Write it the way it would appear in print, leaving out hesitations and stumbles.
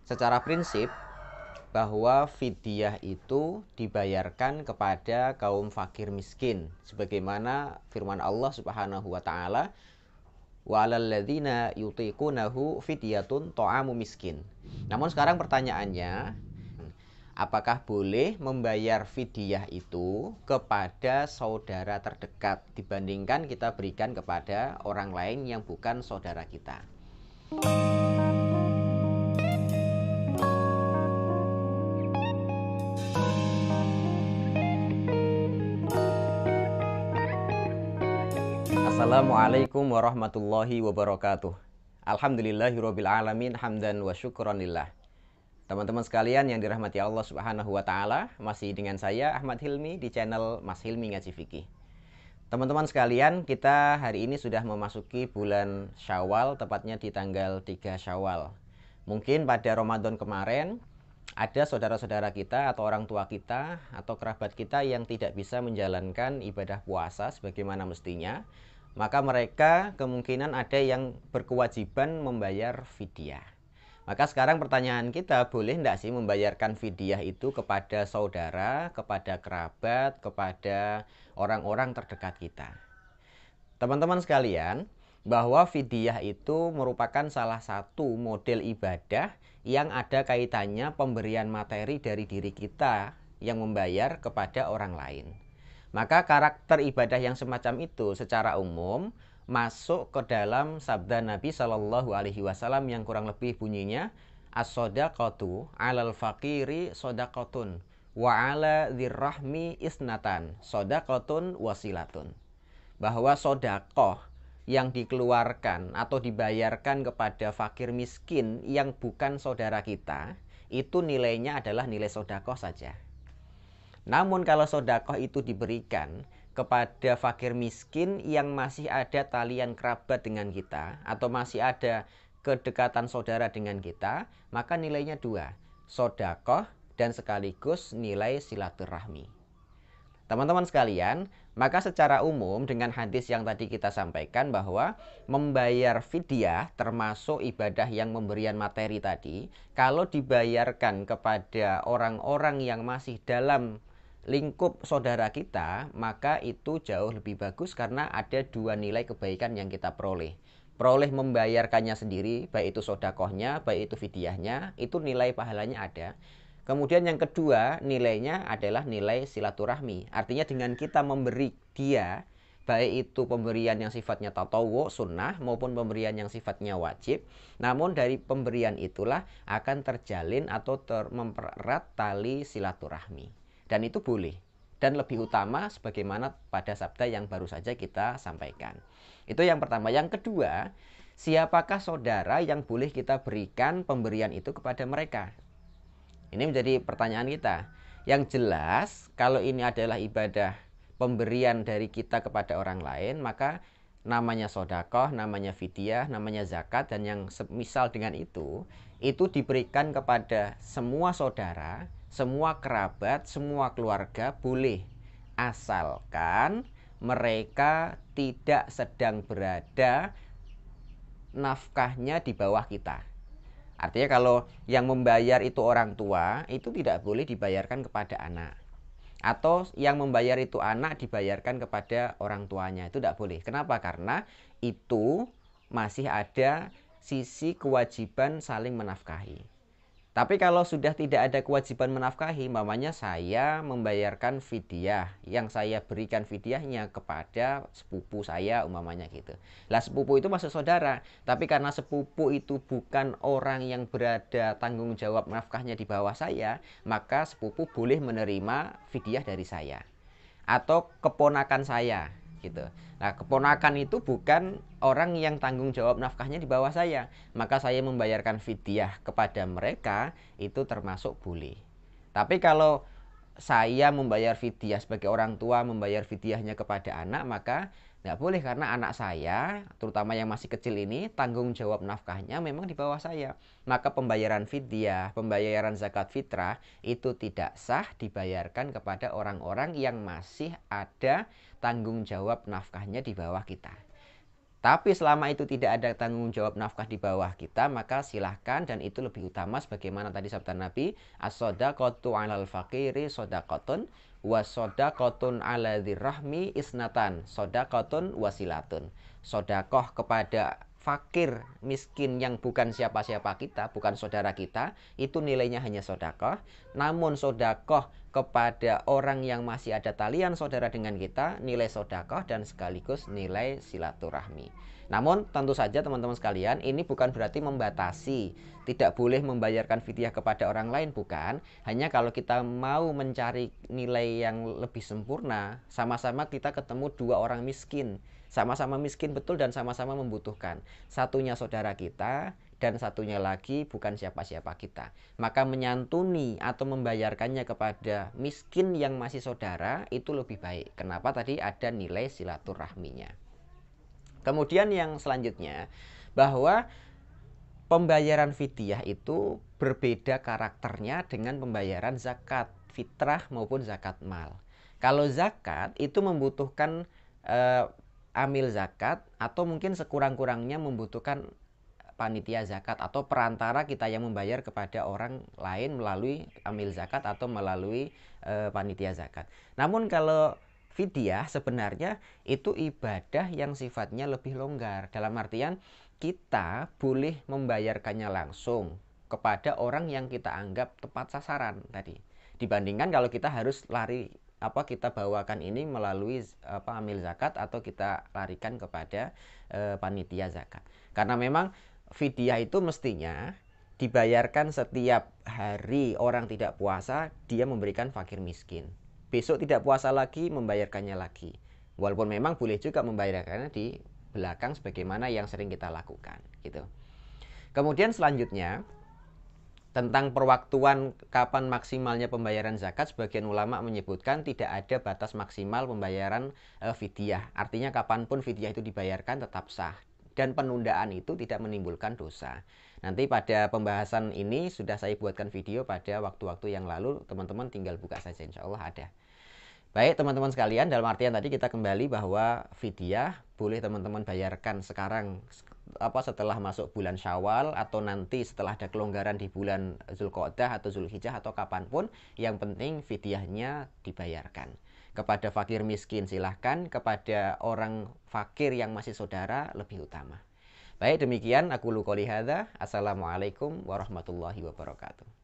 Secara prinsip bahwa fidyah itu dibayarkan kepada kaum fakir miskin sebagaimana firman Allah Subhanahu wa taala, wa 'alal ladzina yutiqunahu fidyatun ta'amu miskin. Namun sekarang pertanyaannya, apakah boleh membayar fidyah itu kepada saudara terdekat dibandingkan kita berikan kepada orang lain yang bukan saudara kita? Assalamualaikum warahmatullahi wabarakatuh. Alhamdulillahirabbil alamin hamdan wa syukranillah. Teman-teman sekalian yang dirahmati Allah Subhanahu wa taala, masih dengan saya Ahmad Hilmi di channel Mas Hilmi Ngaji Fikih. Teman-teman sekalian, kita hari ini sudah memasuki bulan Syawal, tepatnya di tanggal 3 Syawal. Mungkin pada Ramadan kemarin ada saudara-saudara kita atau orang tua kita atau kerabat kita yang tidak bisa menjalankan ibadah puasa sebagaimana mestinya, maka mereka kemungkinan ada yang berkewajiban membayar fidyah. Maka sekarang pertanyaan kita, boleh tidak sih membayarkan fidyah itu kepada saudara, kepada kerabat, kepada orang-orang terdekat kita? Teman-teman sekalian, bahwa fidyah itu merupakan salah satu model ibadah yang ada kaitannya pemberian materi dari diri kita yang membayar kepada orang lain. Maka karakter ibadah yang semacam itu secara umum masuk ke dalam sabda Nabi Shallallahu Alaihi Wasallam yang kurang lebih bunyinya, as-sodaqatu alal fakiri sodaqatun wa ala dzirrahmi isnatan sodaqatun wasilatun. Bahwa sodakoh yang dikeluarkan atau dibayarkan kepada fakir miskin yang bukan saudara kita, itu nilainya adalah nilai sodakoh saja. Namun kalau sodakoh itu diberikan kepada fakir miskin yang masih ada talian kerabat dengan kita atau masih ada kedekatan saudara dengan kita, maka nilainya dua, sodakoh dan sekaligus nilai silaturahmi. Teman-teman sekalian, maka secara umum dengan hadis yang tadi kita sampaikan bahwa membayar fidyah termasuk ibadah yang pemberian materi tadi, kalau dibayarkan kepada orang-orang yang masih dalam lingkup saudara kita, maka itu jauh lebih bagus karena ada dua nilai kebaikan yang kita peroleh. Peroleh membayarkannya sendiri, baik itu sodakohnya, baik itu fidyahnya, itu nilai pahalanya ada. Kemudian yang kedua nilainya adalah nilai silaturahmi. Artinya dengan kita memberi dia, baik itu pemberian yang sifatnya tatawwu, sunnah, maupun pemberian yang sifatnya wajib, namun dari pemberian itulah akan terjalin atau mempererat tali silaturahmi. Dan itu boleh dan lebih utama sebagaimana pada sabda yang baru saja kita sampaikan. Itu yang pertama. Yang kedua, siapakah saudara yang boleh kita berikan pemberian itu kepada mereka? Ini menjadi pertanyaan kita. Yang jelas, kalau ini adalah ibadah pemberian dari kita kepada orang lain, maka namanya sodakoh, namanya fidyah, namanya zakat, dan yang semisal dengan itu diberikan kepada semua saudara, semua kerabat, semua keluarga boleh, asalkan mereka tidak sedang berada nafkahnya di bawah kita. Artinya kalau yang membayar itu orang tua, itu tidak boleh dibayarkan kepada anak. Atau yang membayar itu anak dibayarkan kepada orang tuanya, itu tidak boleh. Kenapa? Karena itu masih ada sisi kewajiban saling menafkahi. Tapi kalau sudah tidak ada kewajiban menafkahi, mamanya saya membayarkan fidyah, yang saya berikan fidyahnya kepada sepupu saya, umpamanya gitu. Lah sepupu itu masuk saudara, tapi karena sepupu itu bukan orang yang berada tanggung jawab nafkahnya di bawah saya, maka sepupu boleh menerima fidyah dari saya. Atau keponakan saya gitu. Nah, keponakan itu bukan orang yang tanggung jawab nafkahnya di bawah saya, maka saya membayarkan fidyah kepada mereka, itu termasuk boleh. Tapi kalau saya membayar fidyah sebagai orang tua, membayar fidyahnya kepada anak, maka nggak boleh karena anak saya, terutama yang masih kecil ini, tanggung jawab nafkahnya memang di bawah saya. Maka pembayaran fidyah, pembayaran zakat fitrah itu tidak sah dibayarkan kepada orang-orang yang masih ada tanggung jawab nafkahnya di bawah kita. Tapi selama itu tidak ada tanggung jawab nafkah di bawah kita, maka silahkan, dan itu lebih utama sebagaimana tadi sabda Nabi, as-shadaqatu 'alal faqiri shadaqatun wa shadaqatun 'ala dzirrahmi isnatan, shadaqatun wasilatun. Sedekah kepada fakir miskin yang bukan siapa-siapa kita, bukan saudara kita, itu nilainya hanya sedekah. Namun sedekah kepada orang yang masih ada talian saudara dengan kita, nilai sedekah dan sekaligus nilai silaturahmi. Namun tentu saja teman-teman sekalian, ini bukan berarti membatasi tidak boleh membayarkan fidyah kepada orang lain, bukan. Hanya kalau kita mau mencari nilai yang lebih sempurna, sama-sama kita ketemu dua orang miskin, sama-sama miskin betul dan sama-sama membutuhkan. Satunya saudara kita dan satunya lagi bukan siapa-siapa kita. Maka menyantuni atau membayarkannya kepada miskin yang masih saudara itu lebih baik. Kenapa? Tadi ada nilai silaturahminya. Kemudian yang selanjutnya, bahwa pembayaran fidyah itu berbeda karakternya dengan pembayaran zakat, fitrah maupun zakat mal. Kalau zakat itu membutuhkan amil zakat, atau mungkin sekurang-kurangnya membutuhkan panitia zakat atau perantara kita yang membayar kepada orang lain melalui amil zakat atau melalui panitia zakat. Namun kalau fidyah sebenarnya itu ibadah yang sifatnya lebih longgar, dalam artian kita boleh membayarkannya langsung kepada orang yang kita anggap tepat sasaran tadi, dibandingkan kalau kita harus lari kita bawakan ini melalui amil zakat atau kita larikan kepada panitia zakat. Karena memang fidyah itu mestinya dibayarkan setiap hari orang tidak puasa, dia memberikan fakir miskin. Besok tidak puasa lagi, membayarkannya lagi. Walaupun memang boleh juga membayarkannya di belakang sebagaimana yang sering kita lakukan gitu. Kemudian selanjutnya tentang perwaktuan kapan maksimalnya pembayaran zakat, sebagian ulama menyebutkan tidak ada batas maksimal pembayaran fidyah. Artinya kapanpun fidyah itu dibayarkan tetap sah, dan penundaan itu tidak menimbulkan dosa. Nanti pada pembahasan ini sudah saya buatkan video pada waktu-waktu yang lalu, teman-teman tinggal buka saja, insya Allah ada. Baik teman-teman sekalian, dalam artian tadi kita kembali bahwa fidyah boleh teman-teman bayarkan sekarang setelah masuk bulan Syawal, atau nanti setelah ada kelonggaran di bulan Zulqa'dah atau Zulhijjah atau kapanpun, yang penting fidyahnya dibayarkan. Kepada fakir miskin silahkan, kepada orang fakir yang masih saudara lebih utama. Baik, demikian aku qouli hadza. Assalamualaikum warahmatullahi wabarakatuh.